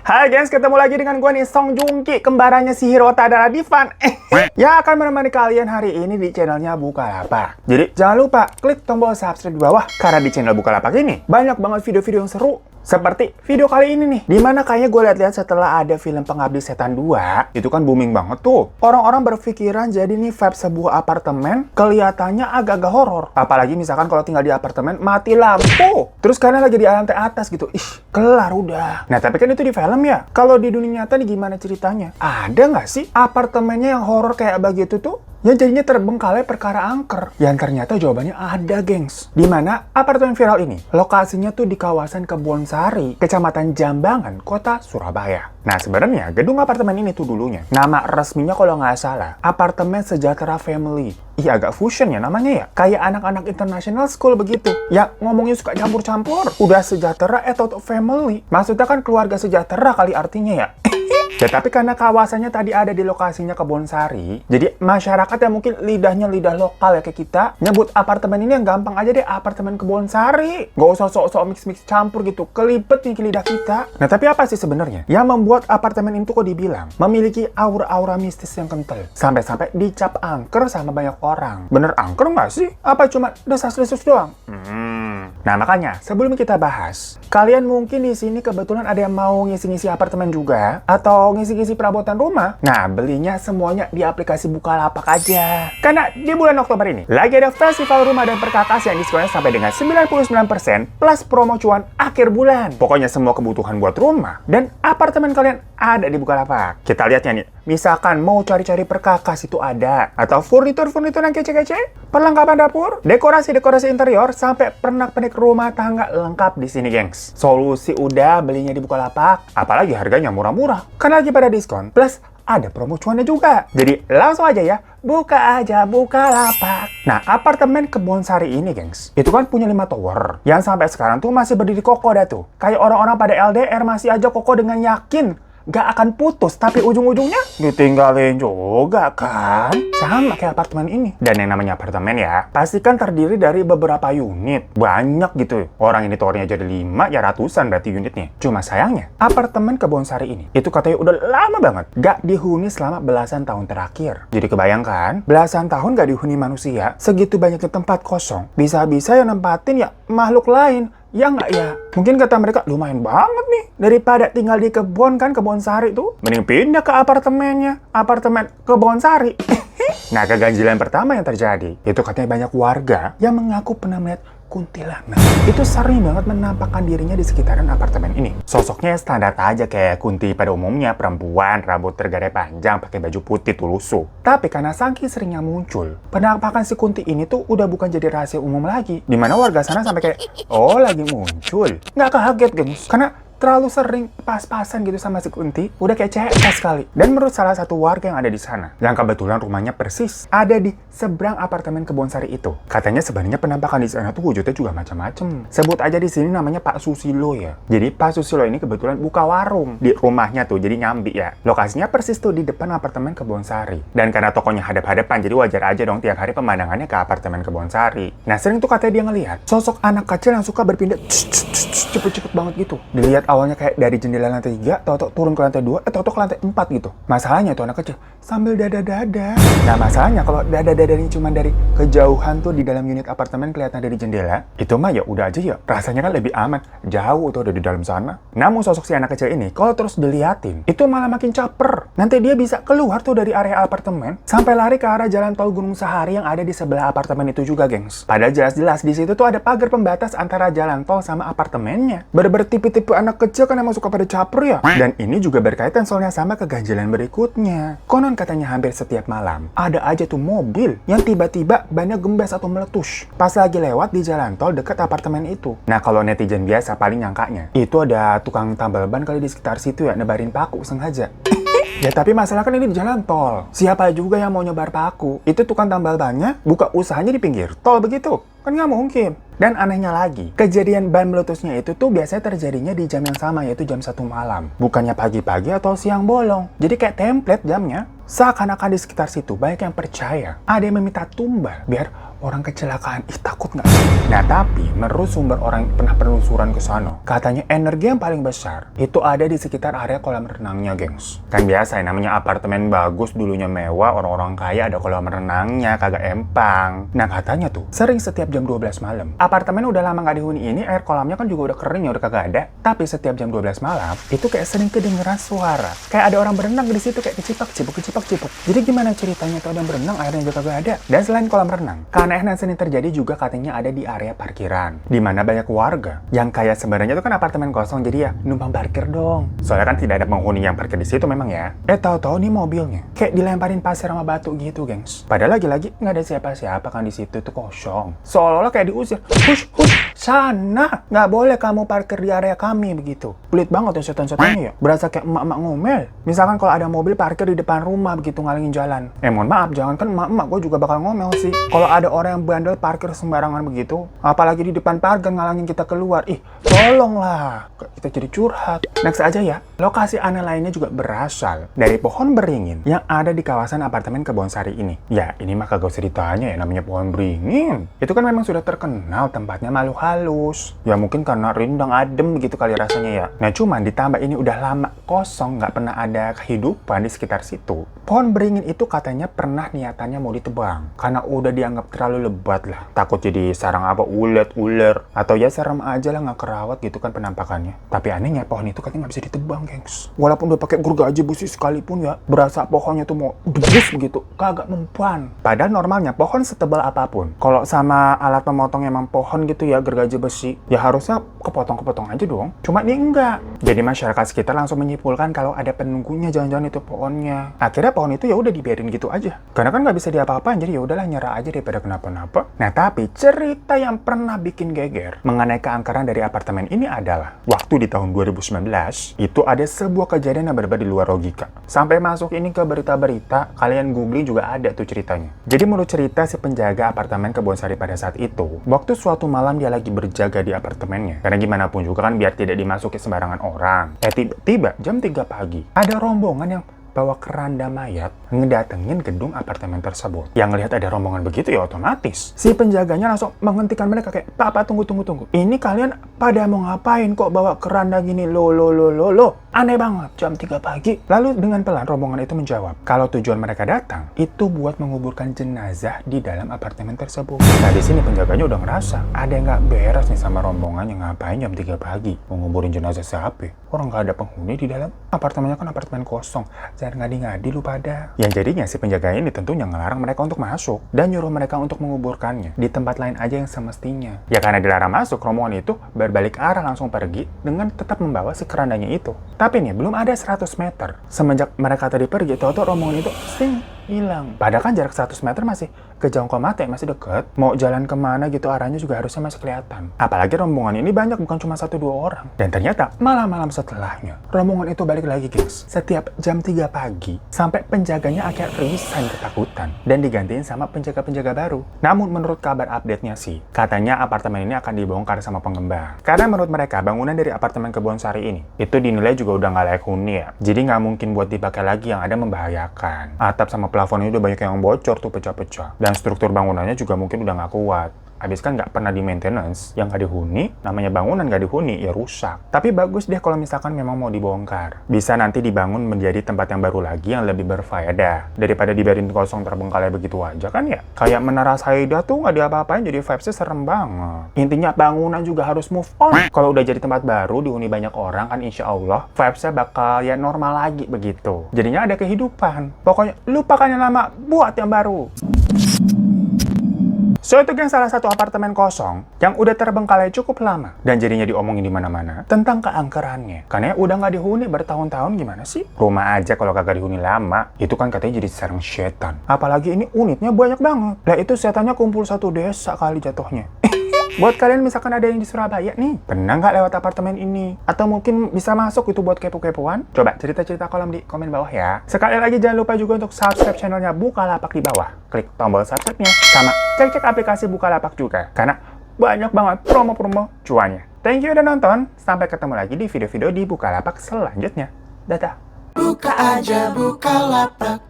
Hai guys, ketemu lagi dengan gue nih, Song Joong Ki, kembarannya si Hirota dan Adivan. Ya akan menemani kalian hari ini di channelnya Bukalapak. Jadi jangan lupa klik tombol subscribe di bawah, karena di channel Bukalapak ini banyak banget video-video yang seru. Seperti video kali ini nih, dimana kayaknya gue lihat-lihat setelah ada film Pengabdi Setan 2, itu kan booming banget tuh. Orang-orang berpikiran jadi nih vibe sebuah apartemen kelihatannya agak-agak horor. Apalagi misalkan kalau tinggal di apartemen mati lampu, terus kalian lagi di lantai atas gitu, kelar udah. Nah tapi kan itu di film ya. Kalau di dunia nyata nih gimana ceritanya? Ada nggak sih apartemennya yang horor kayak begitu tuh? Yang jadinya terbengkalai perkara angker. Yang ternyata jawabannya ada, gengs. Dimana apartemen viral ini, lokasinya tuh di kawasan Kebonsari, Kecamatan Jambangan, Kota Surabaya. Nah sebenarnya gedung apartemen ini tuh dulunya, nama resminya kalau nggak salah, Apartemen Sejahtera Family. Ih agak fusion ya namanya ya. Kayak anak-anak international school begitu. Ya ngomongnya suka campur-campur. Udah sejahtera atau family. Maksudnya kan keluarga sejahtera kali artinya ya. Ya tapi karena kawasannya tadi ada di lokasinya Kebonsari, jadi masyarakat yang mungkin lidahnya lidah lokal ya kayak kita, nyebut apartemen ini yang gampang aja deh, apartemen Kebonsari. Gak usah sok-sok mix-mix campur gitu, kelipet nih ke lidah kita. Nah tapi apa sih sebenarnya yang membuat apartemen itu kok dibilang memiliki aura-aura mistis yang kental, sampai-sampai dicap angker sama banyak orang? Bener angker nggak sih? Apa cuma desas-desus doang? Nah makanya sebelum kita bahas, kalian mungkin di sini kebetulan ada yang mau ngisi-ngisi apartemen juga atau ngisi-ngisi perabotan rumah. Nah belinya semuanya di aplikasi Bukalapak aja. Karena di bulan Oktober ini lagi ada festival rumah dan perkakas yang diskonnya sampai dengan 99% plus promo cuan akhir bulan. Pokoknya semua kebutuhan buat rumah dan apartemen kalian ada di Bukalapak. Kita lihat ya nih, misalkan mau cari-cari perkakas itu ada, atau furnitur-furnitur yang kece-kece, perlengkapan dapur, dekorasi-dekorasi interior, sampai pernak-pernik rumah tangga lengkap di sini, gengs. Solusi udah, belinya di Bukalapak, apalagi harganya murah-murah. Karena lagi pada diskon, plus ada promo cuannya juga. Jadi langsung aja ya, buka aja Bukalapak. Nah, apartemen Kebonsari ini, gengs, itu kan punya 5 tower, yang sampai sekarang tuh masih berdiri kokoh dah tuh. Kayak orang-orang pada LDR masih aja kokoh dengan yakin gak akan putus, tapi ujung-ujungnya ditinggalin juga kan? Sama kayak apartemen ini. Dan yang namanya apartemen ya, pasti kan terdiri dari beberapa unit. Banyak gitu. Orang ini towernya jadi 5, ya ratusan berarti unitnya. Cuma sayangnya, apartemen Kebonsari ini, itu katanya udah lama banget gak dihuni selama belasan tahun terakhir. Jadi kebayangkan, belasan tahun gak dihuni manusia, segitu banyaknya tempat kosong. Bisa-bisa yang nempatin ya makhluk lain. Ya nggak ya? Mungkin kata mereka, lumayan banget nih. Daripada tinggal di kebun kan, Kebonsari tuh. Mending pindah ke apartemennya. Apartemen Kebonsari. Nah, keganjilan pertama yang terjadi, itu katanya banyak warga yang mengaku pernah melihat kuntilanak. Itu sering banget menampakkan dirinya di sekitaran apartemen ini. Sosoknya standar aja kayak kunti pada umumnya, perempuan, rambut tergadai panjang, pakai baju putih tulusu. Tapi karena saking seringnya muncul, penampakan si kunti ini tuh udah bukan jadi rahasia umum lagi. Dimana warga sana sampai kayak, oh lagi muncul. Nggak kaget, gengs. Karena terlalu sering pas-pasan gitu sama si kunti, udah kayak CS kali. Dan menurut salah satu warga yang ada di sana, yang kebetulan rumahnya persis ada di seberang apartemen Kebonsari itu, katanya sebenarnya penampakan di sana tuh wujudnya juga macam-macam. Sebut aja di sini namanya Pak Susilo ya. Jadi Pak Susilo ini kebetulan buka warung di rumahnya tuh, jadi nyambi ya. Lokasinya persis tuh di depan apartemen Kebonsari. Dan karena tokonya hadap-hadapan, jadi wajar aja dong tiap hari pemandangannya ke apartemen Kebonsari. Nah sering tuh katanya dia ngelihat sosok anak kecil yang suka berpindah cepet-cepet banget gitu. Dilihat awalnya kayak dari jendela lantai 3, tau-tau turun ke lantai 2, tau-tau ke lantai 4 gitu. Masalahnya tuh anak kecil sambil dada-dada. Nah masalahnya kalau dada-dada ini cuma dari kejauhan tuh di dalam unit apartemen kelihatan dari jendela, itu mah ya udah aja ya, rasanya kan lebih aman. Jauh tuh udah di dalam sana. Namun sosok si anak kecil ini kalau terus diliatin, itu malah makin caper. Nanti dia bisa keluar tuh dari area apartemen sampai lari ke arah jalan tol Gunung Sahari yang ada di sebelah apartemen itu juga, gengs. Padahal jelas-jelas di situ tuh ada pagar pembatas antara jalan tol sama apartemennya. Tipe-tipe anak kecil kan emang suka pada caper ya. Dan ini juga berkaitan soalnya sama keganjilan berikutnya. Konon katanya hampir setiap malam ada aja tuh mobil yang tiba-tiba bannya gembes atau meletus pas lagi lewat di jalan tol dekat apartemen itu. Nah kalau netizen biasa paling nyangkanya itu ada tukang tambal ban kali di sekitar situ ya, nebarin paku sengaja. Ya tapi masalah kan ini di jalan tol. Siapa juga yang mau nyebar paku? Itu tukang tambal bannya buka usahanya di pinggir tol begitu. Kan nggak mungkin. Dan anehnya lagi, kejadian ban meletusnya itu tuh biasanya terjadinya di jam yang sama, yaitu jam 1 malam. Bukannya pagi-pagi atau siang bolong. Jadi kayak template jamnya. Seakan-akan di sekitar situ banyak yang percaya ada yang meminta tumbal biar orang kecelakaan. Ih, takut nggak sih? Nah, tapi menurut sumber orang yang pernah penelusuran ke sana, katanya energi yang paling besar itu ada di sekitar area kolam renangnya, gengs. Kan biasa ya, namanya apartemen bagus, dulunya mewah, orang-orang kaya ada kolam renangnya, kagak empang. Nah, katanya tuh, sering setiap jam 12 malam, apartemen udah lama nggak dihuni ini, air kolamnya kan juga udah kering ya, udah kagak ada. Tapi setiap jam 12 malam, itu kayak sering kedengeran suara. Kayak ada orang berenang di situ, kayak kecipak-cipuk. Jadi gimana ceritanya tuh ada yang berenang, airnya juga kagak ada. Dan selain kolam renang, keanehan sering terjadi juga katanya ada di area parkiran, di mana banyak warga yang kayak sebenarnya itu kan apartemen kosong, jadi ya numpang parkir dong. Soalnya kan tidak ada penghuni yang parkir di situ memang ya. Tahu-tahu nih mobilnya kayak dilemparin pasir sama batu gitu, gengs. Padahal lagi-lagi nggak ada siapa-siapa kan di situ, itu kosong. Seolah-olah kayak diusir. Hush, sana, nggak boleh kamu parkir di area kami begitu. Pelit banget ya setan-setannya ya. Berasa kayak emak-emak ngomel. Misalkan kalau ada mobil parkir di depan rumah begitu ngalingin jalan. Mohon maaf, jangan kan emak-emak, gue juga bakal ngomel sih. Kalau ada orang yang bandel parkir sembarangan begitu, apalagi di depan pagar ngalangin kita keluar. Ih, tolonglah. Kita jadi curhat. Next aja ya. Lokasi aneh lainnya juga berasal dari pohon beringin yang ada di kawasan apartemen Kebonsari ini. Ya, ini mah kagak usah ditanya ya, namanya pohon beringin. Itu kan memang sudah terkenal tempatnya malu halus. Ya mungkin karena rindang adem gitu kali rasanya ya. Nah, cuman ditambah ini udah lama kosong, nggak pernah ada kehidupan di sekitar situ. Pohon beringin itu katanya pernah niatannya mau ditebang karena udah dianggap terlalu lebat lah. Takut jadi sarang apa ular atau ya serem aja lah, nggak kerawat gitu kan penampakannya. Tapi anehnya pohon itu katanya nggak bisa ditebang, gengs. Walaupun udah pakai gergaji besi sekalipun ya, berasa pohonnya tuh mau debus begitu, kagak mempan. Padahal normalnya pohon setebal apapun, kalau sama alat pemotong emang pohon gitu ya, gergaji besi, ya harusnya kepotong-kepotong aja dong. Cuma ini enggak. Jadi masyarakat sekitar langsung menyimpulkan kalau ada penunggunya, jangan-jangan itu pohonnya. Akhirnya pohon itu ya udah dibiarin gitu aja. Karena kan nggak bisa diapa-apain, jadi ya udahlah nyerah aja daripada kenapa-napa. Nah, tapi cerita yang pernah bikin geger mengenai keangkeran dari apartemen ini adalah waktu di tahun 2019 itu ada sebuah kejadian yang berbeda di luar logika. Sampai masuk ini ke berita-berita, kalian googling juga ada tuh ceritanya. Jadi menurut cerita si penjaga apartemen Kebonsari pada saat itu, waktu suatu malam dia lagi berjaga di apartemennya. Karena gimana pun juga kan biar tidak dimasuki sembarangan orang. Tiba-tiba jam 3 pagi ada rombongan yang bawa keranda mayat ngedatengin gedung apartemen tersebut. Yang ngelihat ada rombongan begitu ya otomatis si penjaganya langsung menghentikan mereka kayak, Pak, tunggu. Ini kalian pada mau ngapain kok bawa keranda gini? Lo. Aneh banget, jam 3 pagi. Lalu dengan pelan rombongan itu menjawab, kalau tujuan mereka datang itu buat menguburkan jenazah di dalam apartemen tersebut. Nah, di sini penjaganya udah ngerasa ada yang nggak beres nih sama rombongan yang ngapain jam 3 pagi mau nguburin jenazah siapa? Orang nggak ada penghuni di dalam apartemennya, kan apartemen kosong. Jangan ngadi-ngadi lu pada. Yang jadinya si penjaga ini tentunya ngelarang mereka untuk masuk dan nyuruh mereka untuk menguburkannya di tempat lain aja yang semestinya. Ya karena dilarang masuk, rombongan itu berbalik arah langsung pergi dengan tetap membawa si kerandanya itu. Tapi nih, belum ada 100 meter. Semenjak mereka tadi pergi, tahu-tahu rombongan itu hilang. Padahal kan jarak 100 meter masih kejauhan mata, masih deket. Mau jalan kemana gitu arahnya juga harusnya masih kelihatan. Apalagi rombongan ini banyak, bukan cuma 1-2 orang. Dan ternyata malam-malam setelahnya, rombongan itu balik lagi, guys. Setiap jam 3 pagi, sampai penjaganya akhirnya resign ketakutan dan digantiin sama penjaga-penjaga baru. Namun menurut kabar update-nya sih, katanya apartemen ini akan dibongkar sama pengembang. Karena menurut mereka, bangunan dari apartemen Kebonsari ini, itu dinilai juga udah nggak layak huni ya. Jadi nggak mungkin buat dipakai lagi, yang ada membahayakan. Atap sama plafonnya udah banyak yang bocor tuh, pecah-pecah. Dan struktur bangunannya juga mungkin udah nggak kuat. Habis kan nggak pernah di maintenance, yang nggak dihuni, namanya bangunan nggak dihuni, ya rusak. Tapi bagus deh kalau misalkan memang mau dibongkar. Bisa nanti dibangun menjadi tempat yang baru lagi yang lebih berfaedah. Daripada dibiarin kosong terbengkalai begitu aja kan ya. Kayak Menara Saida tuh nggak diapa-apain, jadi vibes-nya serem banget. Intinya bangunan juga harus move on. Kalau udah jadi tempat baru, dihuni banyak orang kan insya Allah, vibes-nya bakal ya normal lagi begitu. Jadinya ada kehidupan. Pokoknya lupakan yang lama, buat yang baru. So, itu yang salah satu apartemen kosong yang udah terbengkalai cukup lama dan jadinya diomongin di mana-mana tentang keangkerannya. Karena udah nggak dihuni bertahun-tahun, gimana sih? Rumah aja kalau kagak dihuni lama, itu kan katanya jadi sarang setan. Apalagi ini unitnya banyak banget. Lah itu setannya kumpul satu desa kali jatuhnya. Buat kalian misalkan ada yang di Surabaya nih, pernah nggak lewat apartemen ini? Atau mungkin bisa masuk itu buat kepo-kepoan? Coba cerita-cerita kolom di komen bawah ya. Sekali lagi jangan lupa juga untuk subscribe channelnya Bukalapak di bawah. Klik tombol subscribe-nya, sama cek-cek aplikasi Bukalapak juga. Karena banyak banget promo-promo cuannya. Thank you udah nonton, sampai ketemu lagi di video-video di Bukalapak selanjutnya. Dadah! Buka aja Bukalapak.